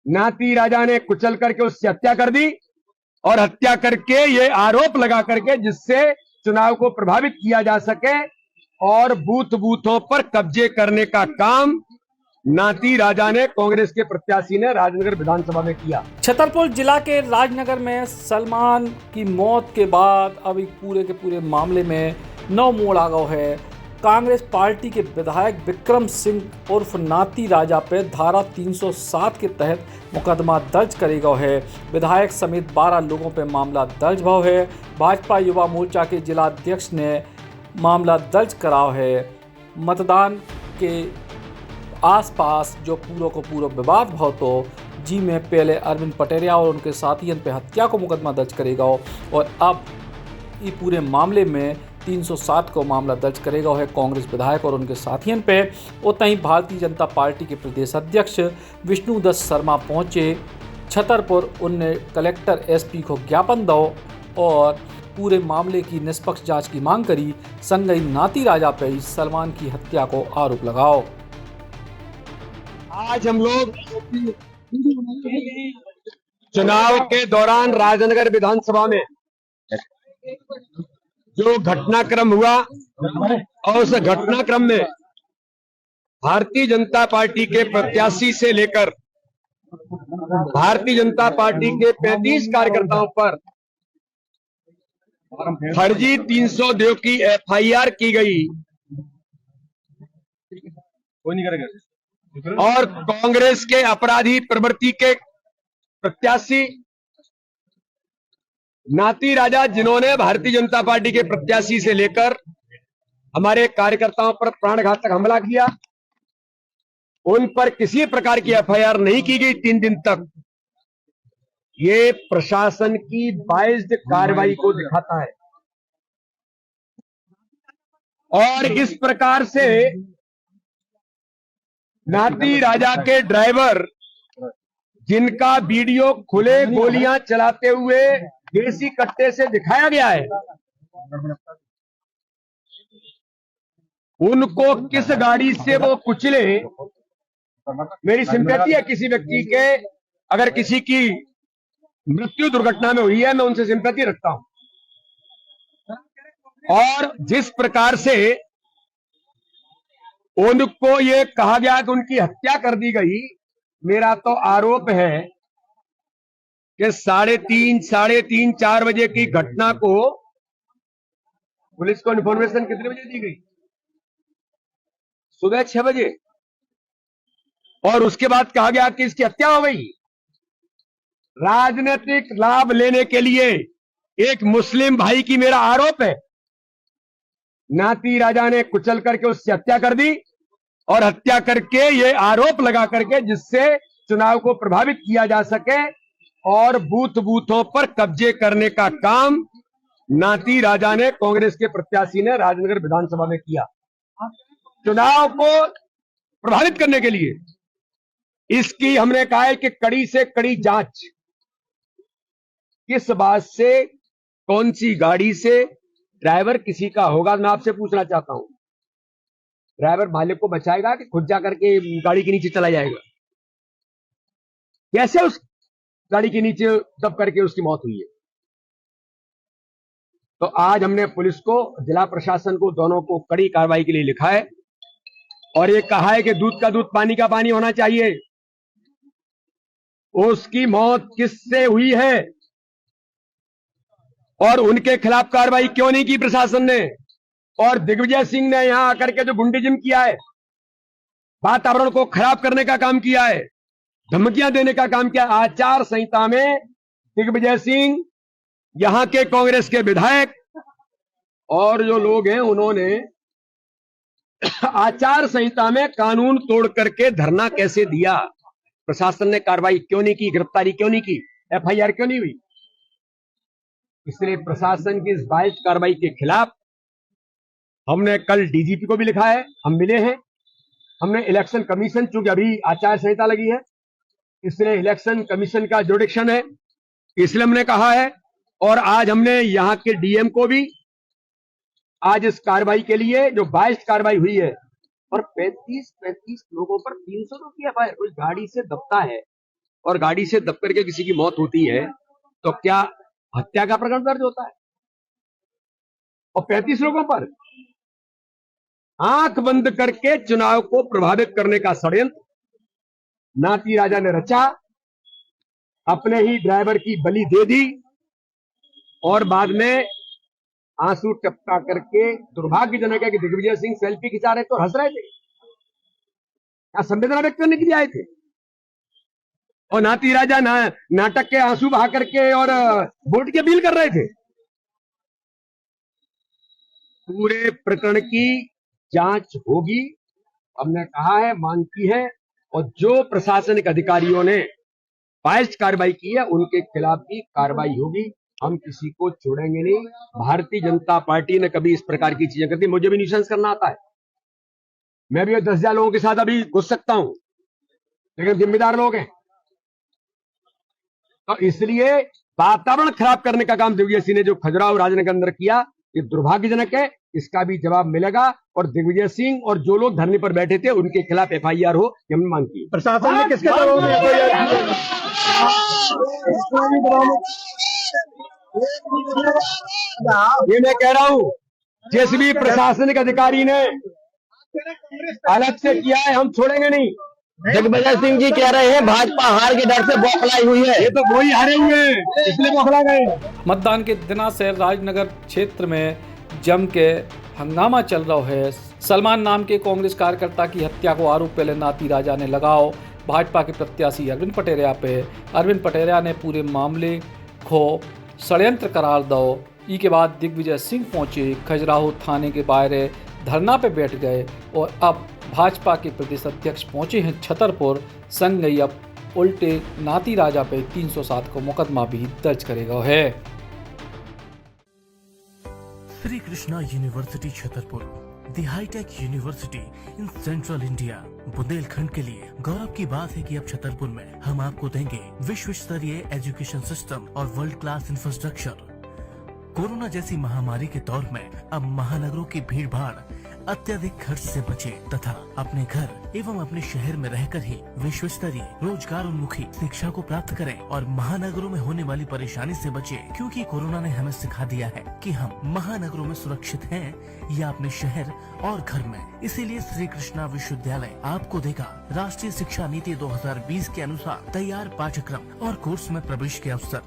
नाती राजा ने कुचल करके उसकी हत्या कर दी और हत्या करके ये आरोप लगा करके जिससे चुनाव को प्रभावित किया जा सके और बूथ बूथों पर कब्जे करने का काम नाती राजा ने, कांग्रेस के प्रत्याशी ने राजनगर विधानसभा में किया। छतरपुर जिला के राजनगर में सलमान की मौत के बाद अब एक पूरे के पूरे मामले में नौ मोड़ आ गया है। कांग्रेस पार्टी के विधायक विक्रम सिंह उर्फ नाती राजा पे धारा 307 के तहत मुकदमा दर्ज करेगा है। विधायक समेत 12 लोगों पे मामला दर्ज भाव है। भाजपा युवा मोर्चा के जिला अध्यक्ष ने मामला दर्ज कराव है। मतदान के आसपास जो पूरा को पूरा विवाद भाव तो जी में पहले अरविंद पटेरिया और उनके साथियों पे हत्या को मुकदमा दर्ज करेगा और अब ये पूरे मामले में 307 को मामला दर्ज करेगा है कांग्रेस विधायक और उनके साथियों पे। उतना ही भारतीय जनता पार्टी के प्रदेश अध्यक्ष विष्णुदत्त शर्मा पहुंचे छतरपुर। उनने कलेक्टर एसपी को ज्ञापन दो और पूरे मामले की निष्पक्ष जांच की मांग करी। संगई नाती राजा पे सलमान की हत्या को आरोप लगाओ। आज हम लोग चुनाव के दौरान राजनगर विधानसभा में जो घटनाक्रम हुआ और उस घटनाक्रम में भारतीय जनता पार्टी के प्रत्याशी से लेकर भारतीय जनता पार्टी के 35 कार्यकर्ताओं पर फर्जी 302 की एफआईआर की गई और कांग्रेस के अपराधी प्रवृत्ति के प्रत्याशी नाती राजा, जिन्होंने भारतीय जनता पार्टी के प्रत्याशी से लेकर हमारे कार्यकर्ताओं पर प्राणघातक हमला किया, उन पर किसी प्रकार की एफआईआर नहीं की गई 3 दिन तक। ये प्रशासन की बाइज्ड कार्रवाई को दिखाता है और इस प्रकार से नाती राजा के ड्राइवर, जिनका वीडियो खुले गोलियां चलाते हुए देसी कट्टे से दिखाया गया है, उनको किस गाड़ी से वो कुचले। मेरी सिंपैथी है किसी व्यक्ति के, अगर किसी की मृत्यु दुर्घटना में हुई है, मैं उनसे सिंपैथी रखता हूं। और जिस प्रकार से उनको ये कहा गया कि उनकी हत्या कर दी गई, मेरा तो आरोप है कि 3:30 4 बजे की घटना को पुलिस को इन्फॉर्मेशन कितने बजे दी गई? सुबह 6 बजे। और उसके बाद कहा गया कि इसकी हत्या हो गई। राजनीतिक लाभ लेने के लिए एक मुस्लिम भाई की, मेरा आरोप है, नाती राजा ने कुचल करके उसकी हत्या कर दी और हत्या करके ये आरोप लगा करके जिससे चुनाव को प्रभावित किया जा सके और बूथ बूथों पर कब्जे करने का काम नाती राजा ने, कांग्रेस के प्रत्याशी ने राजनगर विधानसभा में किया, चुनाव को प्रभावित करने के लिए। इसकी हमने कहा है कि कड़ी से कड़ी जांच, किस बात से, कौन सी गाड़ी से, ड्राइवर किसी का होगा। मैं आपसे पूछना चाहता हूं, ड्राइवर मालिक को बचाएगा कि खुद जाकर के गाड़ी के नीचे चला जाएगा? कैसे उस गाड़ी के नीचे दब करके उसकी मौत हुई है? तो आज हमने पुलिस को, जिला प्रशासन को, दोनों को कड़ी कार्रवाई के लिए लिखा है और ये कहा है कि दूध का दूध पानी का पानी होना चाहिए। उसकी मौत किससे हुई है और उनके खिलाफ कार्रवाई क्यों नहीं की प्रशासन ने? और दिग्विजय सिंह ने यहां आकर के जो गुंडीजिम किया है, वातावरण को खराब करने का काम किया है, धमकियां देने का काम किया। आचार संहिता में दिग्विजय सिंह, यहां के कांग्रेस के विधायक और जो लोग हैं, उन्होंने आचार संहिता में कानून तोड़ करके धरना कैसे दिया? प्रशासन ने कार्रवाई क्यों नहीं की? गिरफ्तारी क्यों नहीं की? एफआईआर क्यों नहीं हुई? इसलिए प्रशासन की इस बाइज्ड कार्रवाई के खिलाफ हमने कल डीजीपी को भी लिखा है, हम मिले हैं। हमने इलेक्शन कमीशन, चूंकि अभी आचार संहिता लगी है, इसलिए इलेक्शन कमीशन का जुडिक्शन है, इसलिए हमने कहा है। और आज हमने यहां के डीएम को भी, आज इस कार्रवाई के लिए जो बाइज्ड कार्रवाई हुई है और 35 लोगों पर 302 की एफआईआर, कोई गाड़ी से दबता है और गाड़ी से दब करके किसी की मौत होती है तो क्या हत्या का प्रकरण दर्ज होता है? और 35 लोगों पर आंख बंद करके चुनाव को प्रभावित करने का षड्यंत्र नाती राजा ने रचा, अपने ही ड्राइवर की बलि दे दी और बाद में आंसू टपका करके दुर्भाग्यजनक है कि दिग्विजय सिंह सेल्फी खिंचा रहे तो हंस रहे थे, क्या संवेदना व्यक्त करने के लिए आए थे, और नाती राजा नाटक के आंसू बहा करके और वोट की अपील कर रहे थे। पूरे प्रकरण की जांच होगी, हमने कहा है, मांग की है, और जो प्रशासनिक अधिकारियों ने बाइज्ड कार्रवाई की है उनके खिलाफ भी कार्रवाई होगी। हम किसी को छोड़ेंगे नहीं। भारतीय जनता पार्टी ने कभी इस प्रकार की चीजें करती, मुझे भी न्यूसेंस करना आता है, मैं भी 10,000 लोगों के साथ अभी घुस सकता हूं, लेकिन जिम्मेदार लोग हैं, तो इसलिए वातावरण खराब करने का काम दिग्विजय सिंह ने जो खजुराहो राजनगर के अंदर किया, ये दुर्भाग्यजनक है, इसका भी जवाब मिलेगा। और दिग्विजय सिंह और जो लोग धरने पर बैठे थे उनके खिलाफ FIR हो, ये हमने मांग की। प्रशासन ने किसके दबाव में ये मैं कह रहा हूं, जिस भी प्रशासनिक अधिकारी ने अलग से किया है हम छोड़ेंगे नहीं। दिग्विजय सिंह जी कह रहे हैं भाजपा हार के डर से बौखलाई हुई है। ये तो वही हारे हुए हैं, इसलिए बौखला गए। मतदान के दिना से राजनगर क्षेत्र में जम के हंगामा चल रहा है। सलमान नाम के कांग्रेस कार्यकर्ता की हत्या को आरोप पहले नाती राजा ने लगाओ भाजपा के प्रत्याशी अरविंद पटेरिया पे। अरविंद पटेरिया ने पूरे मामले को षड्यंत्र करार दो। ई के बाद दिग्विजय सिंह पहुंचे, खजुराहो थाने के बाहर धरना पे बैठ गए और अब भाजपा के प्रदेश अध्यक्ष पहुंचे हैं छतरपुर। संग ही अब उल्टे नाती राजा पे 307 को मुकदमा भी दर्ज करेगा है। Shri Krishna university Chhatarpur, the high tech university in central India. Bundelkhand के लिए गौरव की बात है कि अब छतरपुर में हम आपको देंगे विश्व स्तरीय एजुकेशन सिस्टम और वर्ल्ड क्लास इंफ्रास्ट्रक्चर। कोरोना जैसी महामारी के दौर में अब महानगरों की भीड़ भाड़, अत्यधिक खर्च से बचे तथा अपने घर एवं अपने शहर में रहकर ही विश्व स्तरीय रोजगार उन्मुखी शिक्षा को प्राप्त करें और महानगरों में होने वाली परेशानी से बचे, क्योंकि कोरोना ने हमें सिखा दिया है कि हम महानगरों में सुरक्षित हैं या अपने शहर और घर में। इसीलिए श्री कृष्णा विश्वविद्यालय आपको देगा राष्ट्रीय शिक्षा नीति 2020 के अनुसार तैयार पाठ्यक्रम और कोर्स में प्रवेश के अवसर।